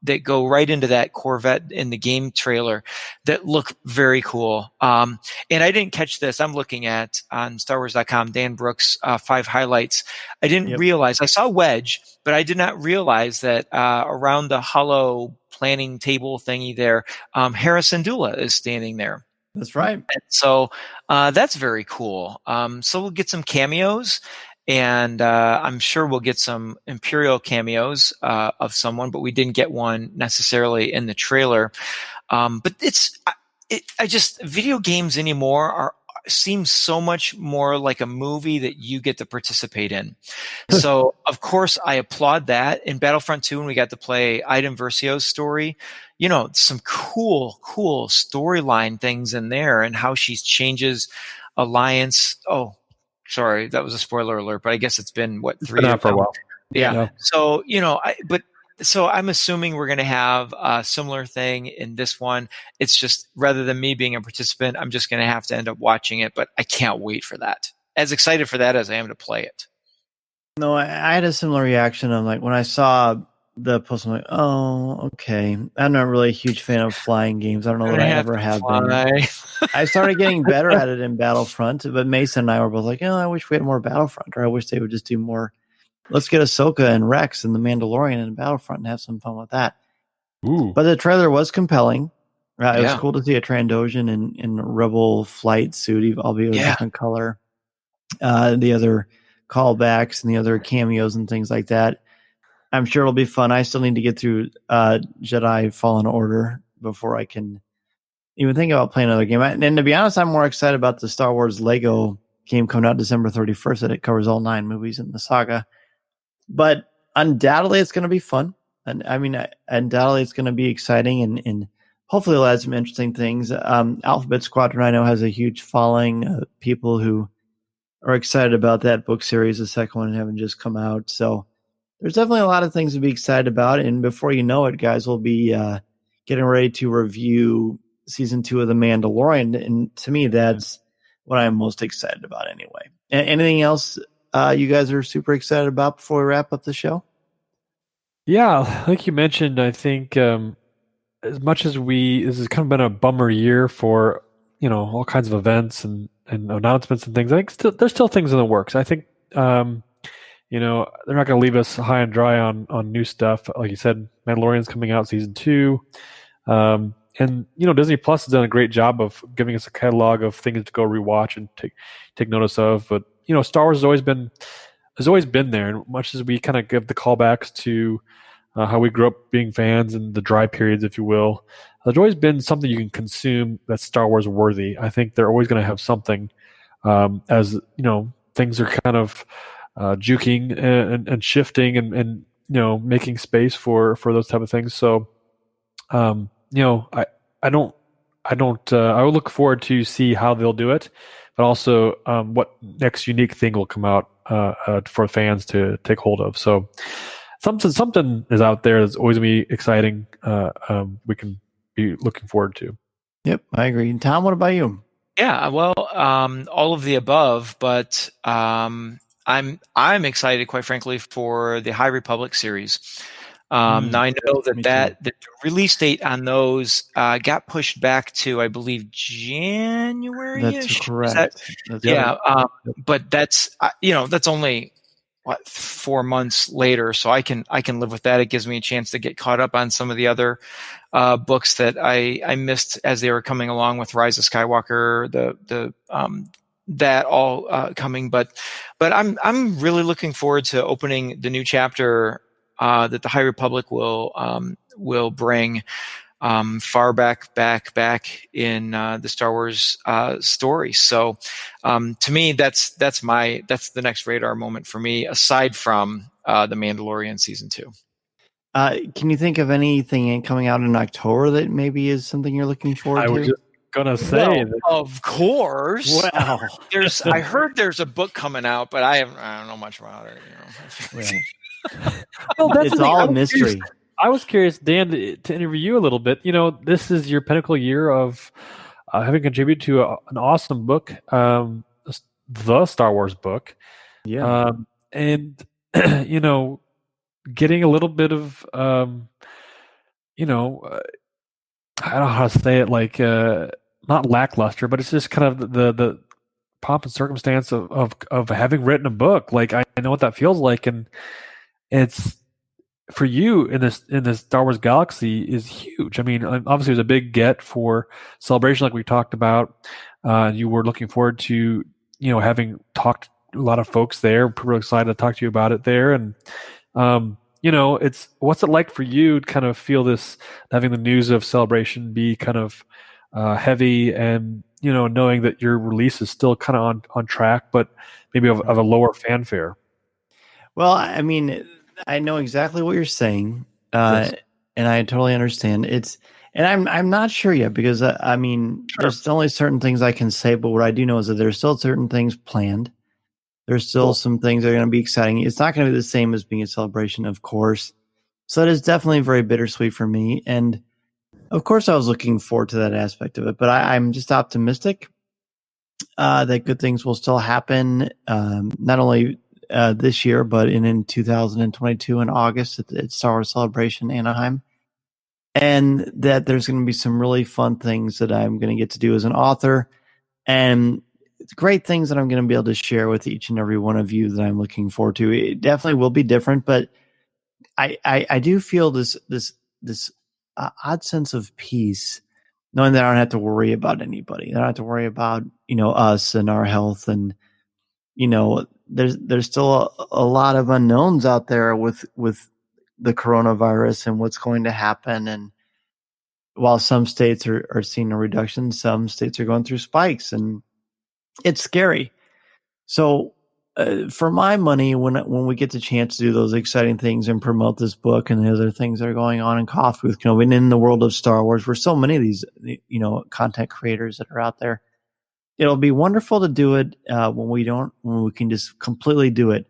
that go right into that Corvette in the game trailer that look very cool. And I didn't catch this. I'm looking at on StarWars.com, Dan Brooks' 5 highlights. I didn't realize, I saw Wedge, but I did not realize that around the hollow planning table thingy there, Harrison Dula is standing there. That's right. And so that's very cool. So we'll get some cameos, and I'm sure we'll get some Imperial cameos of someone, but we didn't get one necessarily in the trailer. But video games anymore seem so much more like a movie that you get to participate in. So of course I applaud that. In Battlefront 2, when we got to play Iden Versio's story, some cool storyline things in there, and how she changes Alliance. Oh, sorry, that was a spoiler alert, but I guess it's been 3 years for a while. Yeah. So, so I'm assuming we're going to have a similar thing in this one. It's just, rather than me being a participant, I'm just going to have to end up watching it, but I can't wait for that. As excited for that as I am to play it. No, I had a similar reaction. I'm like, when I saw the post, I'm like, oh, okay. I'm not really a huge fan of flying games. I don't know that I ever have been. I started getting better at it in Battlefront, but Mason and I were both like, I wish we had more Battlefront, or I wish they would just do more. Let's get Ahsoka and Rex and the Mandalorian in Battlefront and have some fun with that. Ooh. But the trailer was compelling. It was cool to see a Trandoshan in a Rebel flight suit, albeit a different color. The other callbacks and the other cameos and things like that. I'm sure it'll be fun. I still need to get through Jedi Fallen Order before I can even think about playing another game. And to be honest, I'm more excited about the Star Wars Lego game coming out December 31st, that it covers all 9 movies in the saga. But undoubtedly, it's going to be fun. And I mean, undoubtedly, it's going to be exciting, and hopefully, it'll add some interesting things. Alphabet Squadron, I know, has a huge following. People who are excited about that book series, the second one having just come out. So there's definitely a lot of things to be excited about. And before you know it, guys, we'll be getting ready to review season 2 of The Mandalorian. And to me, that's what I'm most excited about anyway. Anything else you guys are super excited about before we wrap up the show? Yeah, like you mentioned, I think as much as this has kind of been a bummer year for all kinds of events and announcements and things, I think there's still things in the works. I think they're not going to leave us high and dry on new stuff. Like you said, Mandalorian's coming out season 2, and Disney Plus has done a great job of giving us a catalog of things to go rewatch and take notice of. But Star Wars has always been there, and much as we kind of give the callbacks to how we grew up being fans and the dry periods, if you will, there's always been something you can consume that's Star Wars worthy. I think they're always going to have something, as things are kind of juking and shifting and making space for those type of things. So I would look forward to see how they'll do it, but also what next unique thing will come out for fans to take hold of. So something is out there that's always going to be exciting. We can be looking forward to. Yep, I agree. And Tom, what about you? Yeah, well, all of the above, but I'm excited, quite frankly, for the High Republic series. Now I know that the release date on those got pushed back to, I believe, January. That's correct. But that's that's only 4 months later, so I can live with that. It gives me a chance to get caught up on some of the other books that I missed as they were coming along with Rise of Skywalker. That all coming, but I'm really looking forward to opening the new chapter that the High Republic will bring far back in the Star Wars story. So to me, that's the next radar moment for me, aside from the Mandalorian season 2. Can you think of anything coming out in October that maybe is something you're looking forward to? I was just gonna say that. Of course. Wow. I heard there's a book coming out, but I don't know much about it. Well, that's it's all a mystery. I was curious, Dan, to interview you a little bit. This is your pinnacle year of having contributed to an awesome book, the Star Wars book. Yeah. And, getting a little bit of, I don't know how to say it, like, not lackluster, but it's just kind of the pomp and circumstance of having written a book. Like, I know what that feels like. And it's, for you in this Star Wars galaxy is huge. I mean, obviously it was a big get for Celebration, like we talked about. You were looking forward to, having talked to a lot of folks there. We're really excited to talk to you about it there. And, it's, what's it like for you to kind of feel this, having the news of Celebration be kind of heavy, and, knowing that your release is still kind of on track, but maybe of a lower fanfare? Well, I mean, I know exactly what you're saying, Yes. and I totally understand. I'm not sure yet, because there's only certain things I can say. But what I do know is that there's still certain things planned. There's still some things that are going to be exciting. It's not going to be the same as being a Celebration, of course. So it is definitely very bittersweet for me, and of course I was looking forward to that aspect of it. But I'm just optimistic that good things will still happen, not only this year, but in 2022 in August at Star Wars Celebration Anaheim. And that there's going to be some really fun things that I'm going to get to do as an author, and great things that I'm going to be able to share with each and every one of you that I'm looking forward to. It definitely will be different, but I do feel this odd sense of peace, knowing that I don't have to worry about anybody. I don't have to worry about, us and our health, and, there's still a lot of unknowns out there with the coronavirus and what's going to happen. And while some states are seeing a reduction, some states are going through spikes, and it's scary. So for my money, when we get the chance to do those exciting things and promote this book and the other things that are going on in Coffee with Kenobi and in the world of Star Wars, where so many of these, content creators that are out there, it'll be wonderful to do it when we can just completely do it.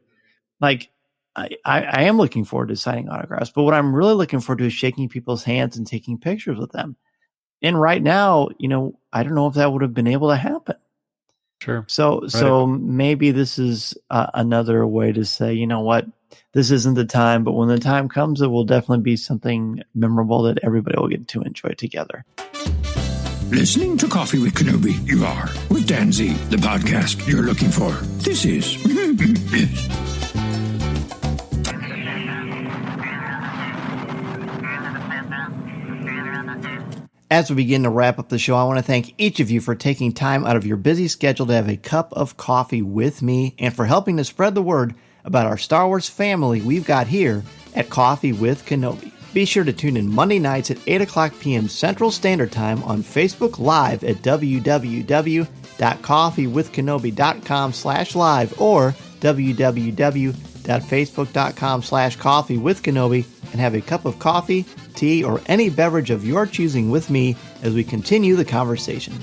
Like, I am looking forward to signing autographs, but what I'm really looking forward to is shaking people's hands and taking pictures with them. And right now, I don't know if that would have been able to happen. Sure. So maybe this is another way to say, you know what, this isn't the time, but when the time comes, it will definitely be something memorable that everybody will get to enjoy together. Listening to Coffee with Kenobi, you are, with Dan Z, the podcast you're looking for. This is... As we begin to wrap up the show, I want to thank each of you for taking time out of your busy schedule to have a cup of coffee with me, and for helping to spread the word about our Star Wars family we've got here at Coffee with Kenobi. Be sure to tune in Monday nights at 8 o'clock p.m. Central Standard Time on Facebook Live at www.coffeewithkenobi.com/live or www.facebook.com/coffeewithkenobi, and have a cup of coffee, tea, or any beverage of your choosing with me as we continue the conversation.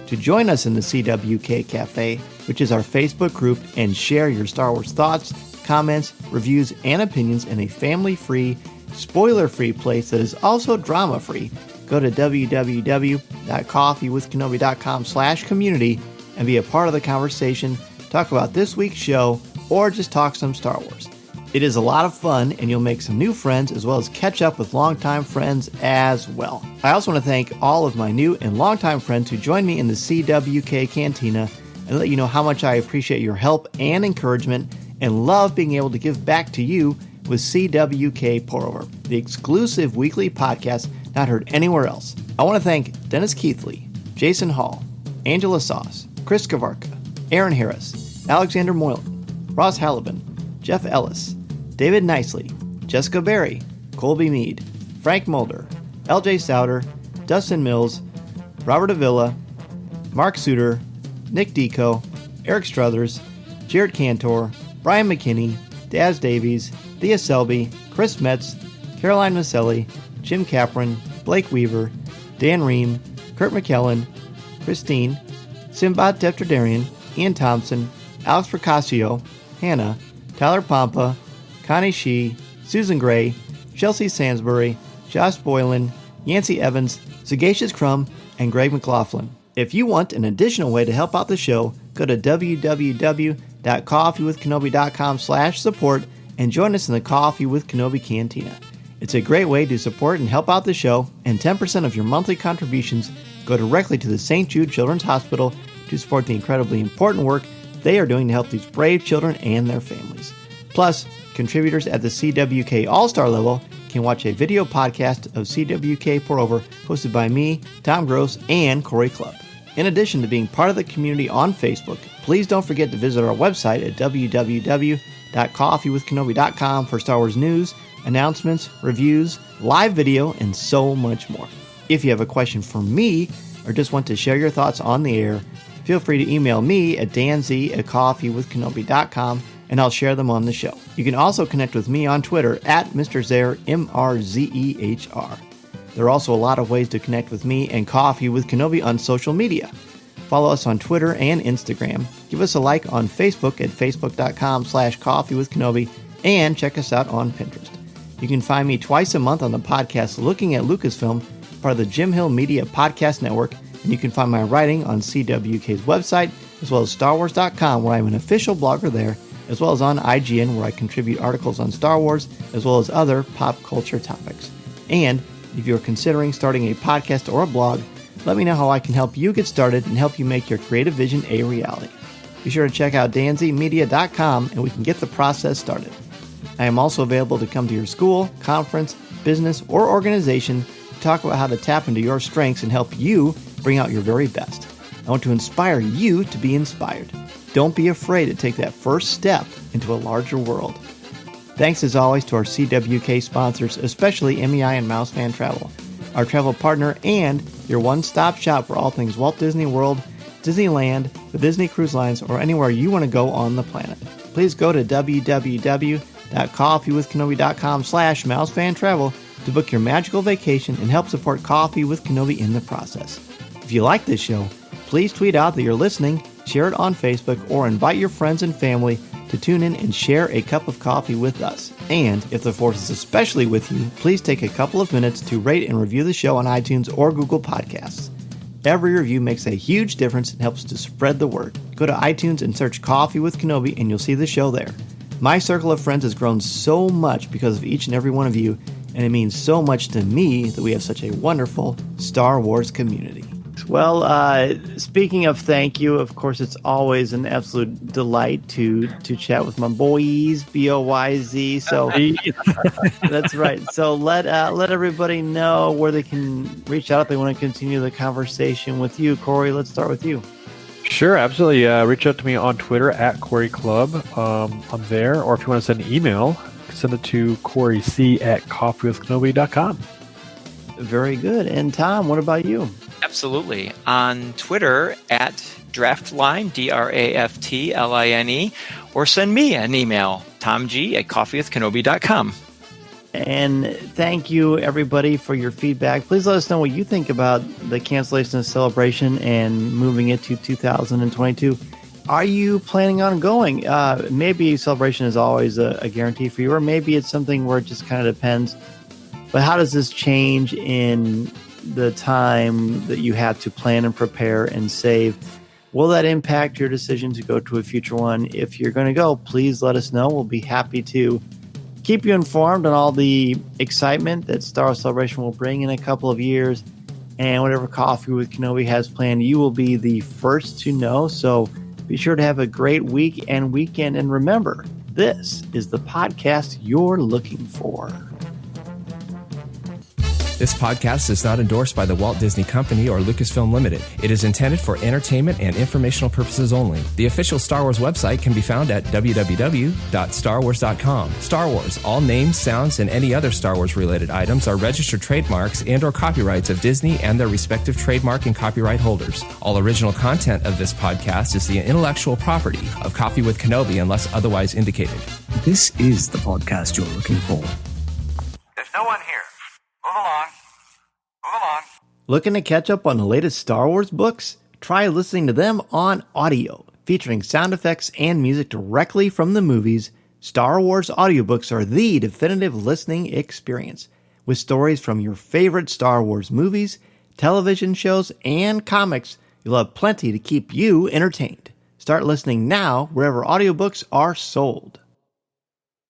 To join us in the CWK Cafe, which is our Facebook group, and share your Star Wars thoughts, comments, reviews, and opinions in a family-free, spoiler-free place that is also drama-free, go to www.coffeewithkenobi.com/community and be a part of the conversation, talk about this week's show, or just talk some Star Wars. It is a lot of fun, and you'll make some new friends as well as catch up with longtime friends as well. I also want to thank all of my new and longtime friends who joined me in the CWK Cantina, and let you know how much I appreciate your help and encouragement, and love being able to give back to you with CWK Pour-Over, the exclusive weekly podcast not heard anywhere else. I want to thank Dennis Keithley, Jason Hall, Angela Sauce, Chris Kavarka, Aaron Harris, Alexander Moylan, Ross Halliban, Jeff Ellis, David Nicely, Jessica Berry, Colby Mead, Frank Mulder, LJ Souter, Dustin Mills, Robert Avila, Mark Suter, Nick Deco, Eric Struthers, Jared Cantor, Brian McKinney, Daz Davies, Thea Selby, Chris Metz, Caroline Maselli, Jim Capron, Blake Weaver, Dan Ream, Kurt McKellen, Christine, Simbad Tefterdarian, Ian Thompson, Alex Procasio, Hannah, Tyler Pompa, Connie Shee, Susan Gray, Chelsea Sansbury, Josh Boylan, Yancey Evans, Sagacious Crumb, and Greg McLaughlin. If you want an additional way to help out the show, go to www.coffeewithkenobi.com/support and join us in the Coffee with Kenobi Cantina. It's a great way to support and help out the show, and 10% of your monthly contributions go directly to the St. Jude Children's Hospital to support the incredibly important work they are doing to help these brave children and their families. Plus, contributors at the CWK All-Star level can watch a video podcast of CWK Pour-Over hosted by me, Tom Gross, and Cory Clubb. In addition to being part of the community on Facebook, please don't forget to visit our website at www.coffeewithkenobi.com for Star Wars news, announcements, reviews, live video, and so much more. If you have a question for me or just want to share your thoughts on the air, feel free to email me at danz@coffeewithkenobi.com and I'll share them on the show. You can also connect with me on Twitter at Mr. Zehr, MRZEHR. There are also a lot of ways to connect with me and Coffee with Kenobi on social media. Follow us on Twitter and Instagram. Give us a like on Facebook at facebook.com/coffeewithkenobi and check us out on Pinterest. You can find me twice a month on the podcast Looking at Lucasfilm, part of the Jim Hill Media Podcast Network, and you can find my writing on CWK's website, as well as StarWars.com, where I'm an official blogger there, as well as on IGN, where I contribute articles on Star Wars, as well as other pop culture topics. And if you're considering starting a podcast or a blog, let me know how I can help you get started and help you make your creative vision a reality. Be sure to check out danzmedia.com and we can get the process started. I am also available to come to your school, conference, business, or organization to talk about how to tap into your strengths and help you bring out your very best. I want to inspire you to be inspired. Don't be afraid to take that first step into a larger world. Thanks as always to our CWK sponsors, especially MEI and Mouse Fan Travel, our travel partner and your one-stop shop for all things Walt Disney World, Disneyland, the Disney Cruise Lines, or anywhere you want to go on the planet. Please go to www.coffeewithkenobi.com/mousefantravel to book your magical vacation and help support Coffee with Kenobi in the process. If you like this show, please tweet out that you're listening, share it on Facebook, or invite your friends and family to tune in and share a cup of coffee with us. And if the Force is especially with you, please take a couple of minutes to rate and review the show on iTunes or Google Podcasts. Every review makes a huge difference and helps to spread the word. Go to iTunes and search Coffee with Kenobi and you'll see the show there. My circle of friends has grown so much because of each and every one of you, and it means so much to me that we have such a wonderful Star Wars community. Well, speaking of thank you, of course, it's always an absolute delight to chat with my boys, BOYZ. So that's right. So let everybody know where they can reach out if they want to continue the conversation with you. Cory, let's start with you. Sure, absolutely. Reach out to me on Twitter at Cory Clubb. I'm there. Or if you want to send an email, send it to coryc@coffeewithkenobi.com. Very good. And Tom, what about you? Absolutely. On Twitter at Draftline, DRAFTLINE, or send me an email, tomg@coffeewithkenobi.com. And thank you, everybody, for your feedback. Please let us know what you think about the cancellation of Celebration and moving it to 2022. Are you planning on going? Maybe Celebration is always a guarantee for you, or maybe it's something where it just kind of depends. But how does this change in the time that you have to plan and prepare and save? Will that impact your decision to go to a future one? If you're going to go, please let us know. We'll be happy to keep you informed on all the excitement that Star Wars Celebration will bring in a couple of years. And whatever Coffee with Kenobi has planned, you will be the first to know. So be sure to have a great week and weekend. And remember, this is the podcast you're looking for. This podcast is not endorsed by the Walt Disney Company or Lucasfilm Limited. It is intended for entertainment and informational purposes only. The official Star Wars website can be found at www.starwars.com. Star Wars, all names, sounds, and any other Star Wars-related items are registered trademarks and or copyrights of Disney and their respective trademark and copyright holders. All original content of this podcast is the intellectual property of Coffee with Kenobi unless otherwise indicated. This is the podcast you're looking for. There's no one here. Move along. Looking to catch up on the latest Star Wars books? Try listening to them on audio. Featuring sound effects and music directly from the movies, Star Wars audiobooks are the definitive listening experience. With stories from your favorite Star Wars movies, television shows, and comics, you'll have plenty to keep you entertained. Start listening now wherever audiobooks are sold.